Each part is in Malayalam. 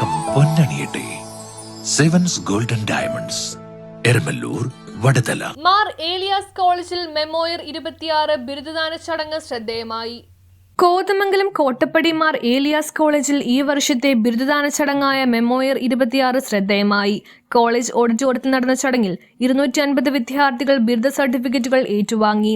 സ്നേഹം പൊന്നണിയട്ടെ. Sevens golden diamonds, Eramalloor, Vadathala. Mar Elias കോളേജിൽ മെമ്മോയർ 26 ബിരുദദാന ചടങ്ങ് ശ്രദ്ധേയമായി. കോതമംഗലം കോട്ടപ്പടി മാർ ഏലിയാസ് കോളേജിൽ ഈ വർഷത്തെ ബിരുദദാന ചടങ്ങായ മെമ്മോയർ 26 ശ്രദ്ധേയമായി. കോളേജ് ഓഡിറ്റോറിയത്തിൽ നടന്ന ചടങ്ങിൽ 250 വിദ്യാർത്ഥികൾ ബിരുദ സർട്ടിഫിക്കറ്റുകൾ ഏറ്റുവാങ്ങി.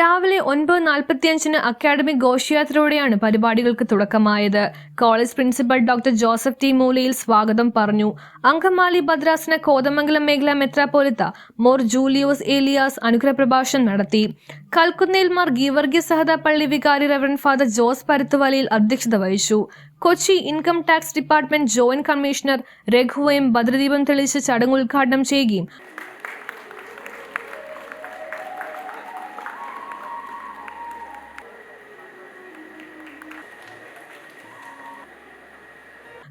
രാവിലെ 9:45 അക്കാഡമിക് ഘോഷയാത്രയോടെയാണ് പരിപാടികൾക്ക് തുടക്കമായത്. College principal doctor Joseph T മൂലയിൽ സ്വാഗതം പറഞ്ഞു. അങ്കമാലി ഭദ്രാസന കോതമംഗലം മേഖലാ മെത്രാപ്പോലിത്ത മോർ ജൂലിയോസ് ഏലിയാസ് അനുഗ്രഹ പ്രഭാഷണം നടത്തി. കൽക്കുന്നേൽ മാർ ഗീവർഗീസ് സഹദ പള്ളി വികാരി റവറൻഡ് ഫാദർ ജോസ് പരുത്തുവലയിൽ അധ്യക്ഷത വഹിച്ചു. Kochi income tax department joint commissioner രഘുവയും ഭദ്രദീപം തെളിയിച്ച് ചടങ്ങ് ഉദ്ഘാടനം ചെയ്യുകയും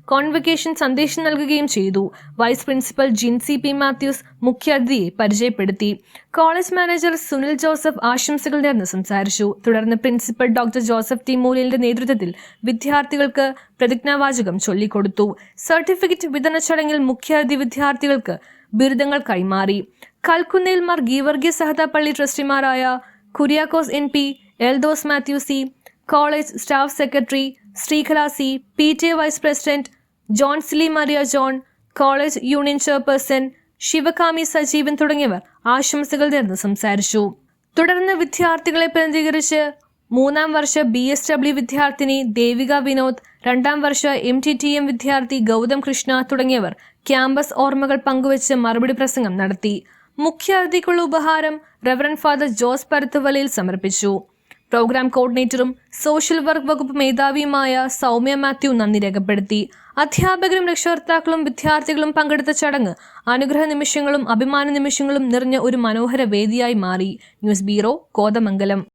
കോൺവക്കേഷൻ സന്ദേശം നൽകുകയും ചെയ്തു. Vice principal Jincy P Mathews മുഖ്യാതിഥിയെ പരിചയപ്പെടുത്തി. കോളേജ് മാനേജർ സുനിൽ ജോസഫ് ആശംസകൾ നേർന്ന് സംസാരിച്ചു. തുടർന്ന് പ്രിൻസിപ്പൽ ഡോക്ടർ ജോസഫ് ടി മൂലയുടെ നേതൃത്വത്തിൽ വിദ്യാർത്ഥികൾക്ക് പ്രതിജ്ഞാവാചകം ചൊല്ലിക്കൊടുത്തു. സർട്ടിഫിക്കറ്റ് വിതരണ ചടങ്ങിൽ മുഖ്യാതിഥി വിദ്യാർത്ഥികൾക്ക് ബിരുദങ്ങൾ കൈമാറി. കൽക്കുന്നേൽ മാർ ഗീവർഗീസ് സഹദ പള്ളി ട്രസ്റ്റിമാരായ Kuriakose N P, Eldhose Mathew C, college staff secretary Sreekala C, PTA vice president John Sili Maria John, college union chairperson Sivakami Sajeevan തുടങ്ങിയവർ ആശംസകൾ നേർന്ന് സംസാരിച്ചു. തുടർന്ന് വിദ്യാർത്ഥികളെ പ്രതിനിധീകരിച്ച് 3ാം വർഷ BSW വിദ്യാർത്ഥിനി ദേവിക വിനോദ്, 2ാം വർഷ MTTM വിദ്യാർത്ഥി ഗൗതം കൃഷ്ണ തുടങ്ങിയവർ ക്യാമ്പസ് ഓർമ്മകൾ പങ്കുവച്ച് മറുപടി പ്രസംഗം നടത്തി. മുഖ്യാതിഥിക്കുള്ള ഉപഹാരം റവറൻഡ് ഫാദർ ജോസ് പരുത്തുവലയിൽ സമർപ്പിച്ചു. പ്രോഗ്രാം കോർഡിനേറ്ററും സോഷ്യൽ വർക്ക് വകുപ്പ് മേധാവിയുമായ സൗമ്യ മാത്യു നന്ദി രേഖപ്പെടുത്തി. അധ്യാപകരും രക്ഷകർത്താക്കളും വിദ്യാർത്ഥികളും പങ്കെടുത്ത ചടങ്ങ് അനുഗ്രഹ നിമിഷങ്ങളും അഭിമാന നിമിഷങ്ങളും നിറഞ്ഞ ഒരു മനോഹര വേദിയായി മാറി. News bureau, Kothamangalam.